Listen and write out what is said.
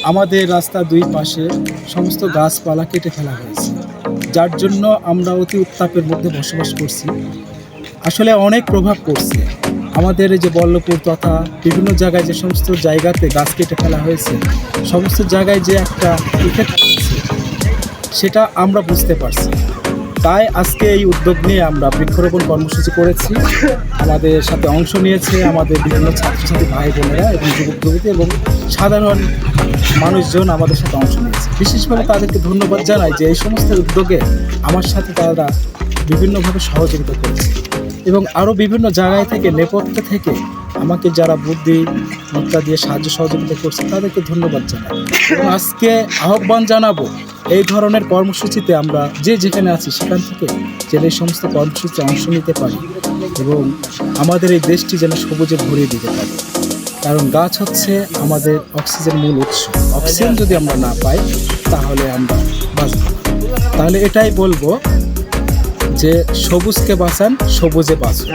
আমাদের রাস্তার দুই পাশে সমস্ত গাছপালা কেটে ফেলা হয়েছে, যার জন্য আমরা অতি উত্তাপের মধ্যে বসবাস করছি। আসলে অনেক প্রভাব পড়ছে আমাদের এই যে বল্লভপুর তথা বিভিন্ন জায়গায় যে সমস্ত জায়গাতে গাছ কেটে ফেলা হয়েছে, সমস্ত জায়গায় যে একটা ইফেক্ট হচ্ছে সেটা আমরা বুঝতে পারছি। তাই আজকে এই উদ্যোগ নিয়ে আমরা বৃক্ষরোপণ কর্মসূচি করেছি। আমাদের সাথে অংশ নিয়েছে আমাদের বিভিন্ন ছাত্রছাত্রী ভাই বোনেরা এবং যুবক যুবতী এবং সাধারণ মানুষজন আমাদের সাথে অংশ নিয়েছে। বিশেষভাবে তাদেরকে ধন্যবাদ জানাই যে এই সমস্ত উদ্যোগে আমার সাথে তারা বিভিন্নভাবে সহযোগিতা করেছে এবং আরও বিভিন্ন জায়গায় থেকে নেপথ্য থেকে আমাকে যারা বুদ্ধি মত্তা দিয়ে সাহায্য সহযোগিতা করছে তাদেরকে ধন্যবাদ জানাই। এবং আজকে আহ্বান জানাবো এই ধরনের কর্মসূচিতে আমরা যে যেখানে আছি সেখান থেকে যেন এই সমস্ত কর্মসূচিতে অংশ নিতে পারি এবং আমাদের এই দেশটি যেন সবুজে ভরিয়ে দিতে পারি। কারণ গাছ হচ্ছে আমাদের অক্সিজেন মূল উৎস। অক্সিজেন যদি আমরা না পাই তাহলে আমরা বাঁচব না। তাহলে এটাই বলবো যে সবুজকে বাঁচান, সবুজে বাঁচুন।